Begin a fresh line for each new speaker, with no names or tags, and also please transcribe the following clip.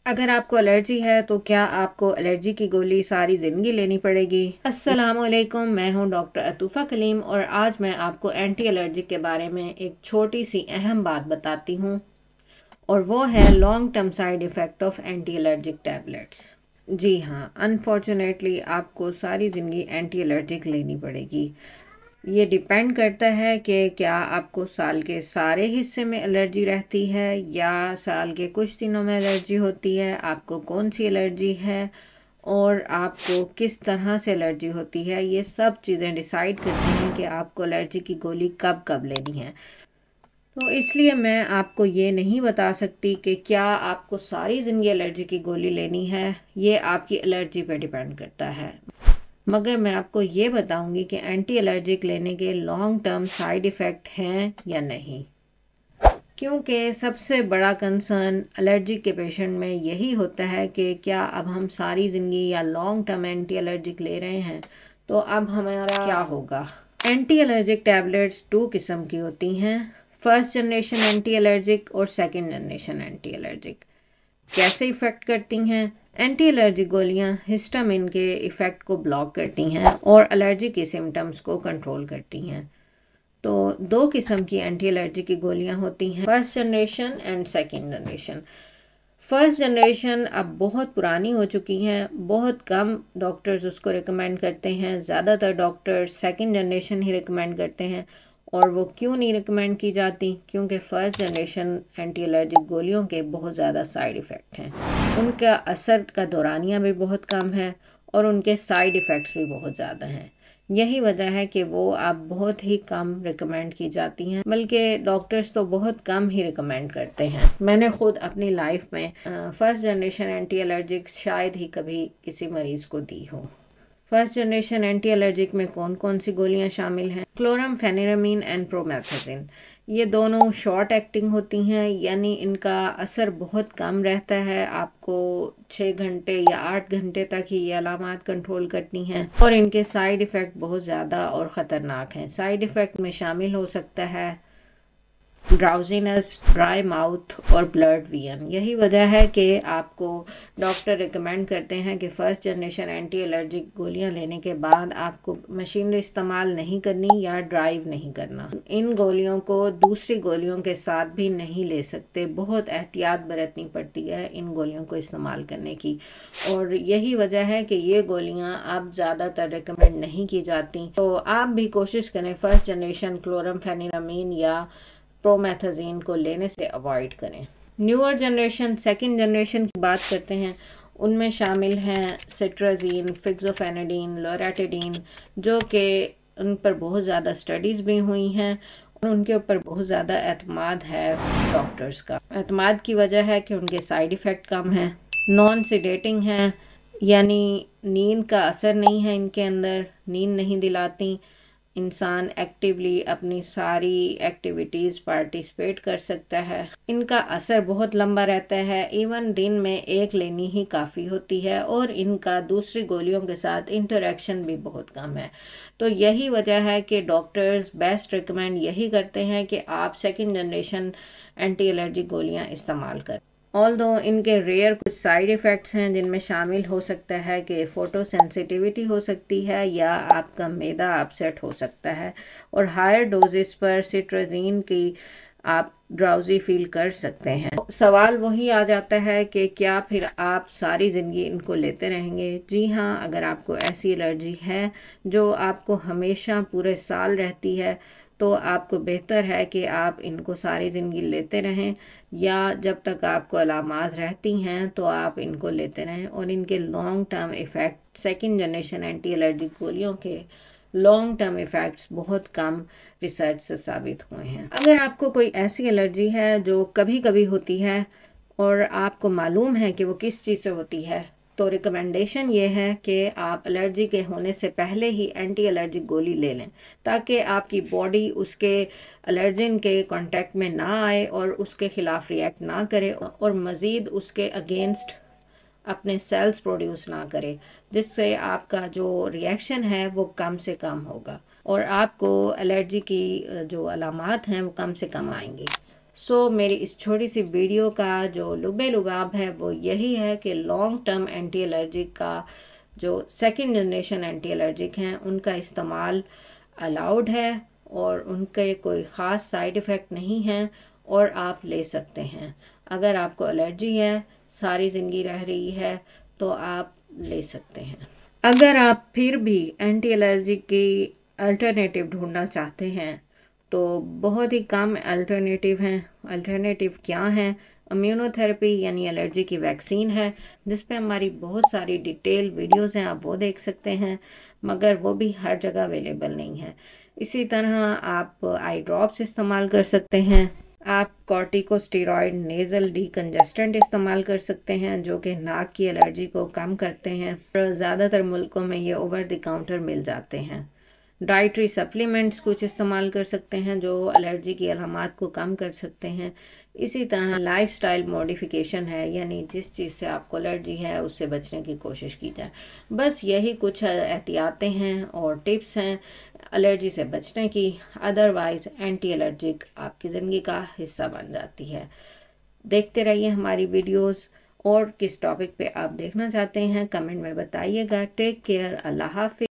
अगर आपको एलर्जी है तो क्या आपको एलर्जी की गोली सारी ज़िंदगी लेनी पड़ेगी? अस्सलामुअलैकुम, मैं हूं डॉक्टर अतूफ़ा कलीम और आज मैं आपको एंटी एलर्जी के बारे में एक छोटी सी अहम बात बताती हूं और वो है long term side effect of anti allergic tablets. जी हाँ, अनफॉर्चुनेटली आपको सारी ज़िंदगी एंटी एलर्जिक लेनी पड़ेगी। ये डिपेंड करता है कि क्या आपको साल के सारे हिस्से में एलर्जी रहती है या साल के कुछ दिनों में एलर्जी होती है, आपको कौन सी एलर्जी है और आपको किस तरह से एलर्जी होती है। ये सब चीज़ें डिसाइड करती हैं कि आपको एलर्जी की गोली कब कब लेनी है। तो इसलिए मैं आपको ये नहीं बता सकती कि क्या आपको सारी ज़िंदगी एलर्जी की गोली लेनी है, ये आपकी एलर्जी पे डिपेंड करता है। मगर मैं आपको ये बताऊंगी कि एंटी एलर्जिक लेने के लॉन्ग टर्म साइड इफ़ेक्ट हैं या नहीं, क्योंकि सबसे बड़ा कंसर्न एलर्जी के पेशेंट में यही होता है कि क्या अब हम सारी ज़िंदगी या लॉन्ग टर्म एंटी एलर्जिक ले रहे हैं तो अब हमारा क्या होगा। एंटी एलर्जिक टैबलेट्स 2 किस्म की होती हैं, फर्स्ट जनरेशन एंटी एलर्जिक और सेकेंड जनरेशन एंटी एलर्जिक। कैसे इफ़ेक्ट करती हैं? एंटी एलर्जी गोलियां हिस्टामिन के इफ़ेक्ट को ब्लॉक करती हैं और एलर्जी के सिम्टम्स को कंट्रोल करती हैं। तो 2 किस्म की एंटी एलर्जी की गोलियां होती हैं, first generation and second generation. First generation अब बहुत पुरानी हो चुकी हैं, बहुत कम डॉक्टर्स उसको रिकमेंड करते हैं, ज़्यादातर डॉक्टर्स सेकेंड जनरेशन ही रिकमेंड करते हैं। और वो क्यों नहीं रिकमेंड की जाती? क्योंकि फ़र्स्ट जनरेशन एंटी एलर्जिक गोलियों के बहुत ज़्यादा साइड इफ़ेक्ट हैं, उनका असर का दौरानिया भी बहुत कम है और उनके साइड इफ़ेक्ट्स भी बहुत ज़्यादा हैं। यही वजह है कि वो अब बहुत ही कम रिकमेंड की जाती हैं, बल्कि डॉक्टर्स तो बहुत कम ही रिकमेंड करते हैं। मैंने खुद अपनी लाइफ में फर्स्ट जनरेशन एंटी एलर्जिक शायद ही कभी किसी मरीज़ को दी हो। फर्स्ट जनरेशन एंटी एलर्जिक में कौन कौन सी गोलियां शामिल हैं? क्लोरामफेनिरामीन एंड प्रोमेथाजिन। ये दोनों शॉर्ट एक्टिंग होती हैं, यानी इनका असर बहुत कम रहता है, आपको 6 घंटे या 8 घंटे तक ही ये अलामात कंट्रोल करती हैं और इनके साइड इफ़ेक्ट बहुत ज़्यादा और ख़तरनाक हैं। साइड इफ़ेक्ट में शामिल हो सकता है ड्राउजीनेस, ड्राई माउथ और ब्लड विजन। यही वजह है कि आपको डॉक्टर रिकमेंड करते हैं कि फ़र्स्ट जनरेशन एंटी एलर्जिक गोलियां लेने के बाद आपको मशीनरी इस्तेमाल नहीं करनी या ड्राइव नहीं करना। इन गोलियों को दूसरी गोलियों के साथ भी नहीं ले सकते, बहुत एहतियात बरतनी पड़ती है इन गोलियों को इस्तेमाल करने की। और यही वजह है कि ये गोलियां अब ज़्यादातर रिकमेंड नहीं की जाती। तो आप भी कोशिश करें फर्स्ट जनरेशन क्लोरामफेनिरामीन या प्रोमेथाजिन को लेने से अवॉइड करें। न्यूअर जनरेशन सेकंड जनरेशन की बात करते हैं, उनमें शामिल हैं सिट्राजीन, फिक्सोफेनाडिन, लोराटिडीन, जो कि उन पर बहुत ज़्यादा स्टडीज़ भी हुई हैं और उनके ऊपर बहुत ज़्यादा एतमाद है डॉक्टर्स का। एतमाद की वजह है कि उनके साइड इफ़ेक्ट कम हैं, नॉन सिडेटिंग हैं, यानी नींद का असर नहीं है इनके अंदर, नींद नहीं दिलाती, इंसान एक्टिवली अपनी सारी एक्टिविटीज़ पार्टिसिपेट कर सकता है। इनका असर बहुत लंबा रहता है, इवन दिन में एक लेनी ही काफ़ी होती है और इनका दूसरी गोलियों के साथ इंटरेक्शन भी बहुत कम है। तो यही वजह है कि डॉक्टर्स बेस्ट रिकमेंड यही करते हैं कि आप सेकेंड जनरेशन एंटी एलर्जी गोलियां इस्तेमाल करें। ऑल्दो इनके रेयर कुछ साइड इफ़ेक्ट्स हैं, जिनमें शामिल हो सकता है कि फ़ोटो सेंसिटिविटी हो सकती है या आपका मैदा अपसेट हो सकता है और हायर डोजेस पर सिट्राजीन की आप ड्राउजी फील कर सकते हैं। सवाल वही आ जाता है कि क्या फिर आप सारी ज़िंदगी इनको लेते रहेंगे? जी हाँ, अगर आपको ऐसी एलर्जी है जो आपको हमेशा पूरे साल रहती है तो आपको बेहतर है कि आप इनको सारी ज़िंदगी लेते रहें, या जब तक आपको अलामात रहती हैं तो आप इनको लेते रहें। और इनके long term effect second generation anti allergic गोलियों के लॉन्ग टर्म इफ़ेक्ट्स बहुत कम रिसर्च से साबित हुए हैं। अगर आपको कोई ऐसी एलर्जी है जो कभी कभी होती है और आपको मालूम है कि वो किस चीज़ से होती है, तो रिकमेंडेशन ये है कि आप एलर्जी के होने से पहले ही एंटी एलर्जिक गोली ले लें, ताकि आपकी बॉडी उसके एलर्जिन के कांटेक्ट में ना आए और उसके ख़िलाफ़ रिएक्ट ना करे और मज़ीद उसके अगेंस्ट अपने सेल्स प्रोड्यूस ना करे, जिससे आपका जो रिएक्शन है वो कम से कम होगा और आपको एलर्जी की जो अलामात हैं वो कम से कम आएंगी। मेरी इस छोटी सी वीडियो का जो लुबे लुबाब है वो यही है कि लॉन्ग टर्म एंटी एलर्जिक का जो सेकंड जनरेशन एंटी एलर्जिक हैं उनका इस्तेमाल अलाउड है और उनके कोई ख़ास साइड इफ़ेक्ट नहीं हैं और आप ले सकते हैं। अगर आपको एलर्जी है, सारी ज़िंदगी रह रही है, तो आप ले सकते हैं। अगर आप फिर भी एंटी एलर्जी की अल्टरनेटिव ढूंढना चाहते हैं तो बहुत ही कम अल्टरनेटिव हैं। अल्टरनेटिव क्या हैं? इम्यूनोथेरेपी यानी एलर्जी की वैक्सीन है, जिस पे हमारी बहुत सारी डिटेल वीडियोस हैं, आप वो देख सकते हैं, मगर वो भी हर जगह अवेलेबल नहीं है। इसी तरह आप आई ड्रॉप्स इस्तेमाल कर सकते हैं। आप कॉर्टिकोस्टेरॉइड नेज़ल डीकंजेस्टेंट इस्तेमाल कर सकते हैं जो कि नाक की एलर्जी को कम करते हैं। ज़्यादातर मुल्कों में ये ओवर द काउंटर मिल जाते हैं। डाइटरी सप्लीमेंट्स कुछ इस्तेमाल कर सकते हैं जो एलर्जी की अलामात को कम कर सकते हैं। इसी तरह लाइफस्टाइल मॉडिफिकेशन है, यानी जिस चीज़ से आपको एलर्जी है उससे बचने की कोशिश की जाए। बस यही कुछ एहतियातें हैं और टिप्स हैं एलर्जी से बचने की। अदरवाइज़ एंटी एलर्जिक आपकी ज़िंदगी का हिस्सा बन जाती है। देखते रहिए हमारी वीडियोस। और किस टॉपिक पे आप देखना चाहते हैं कमेंट में बताइएगा। Take care. अल्लाह हाफिज़।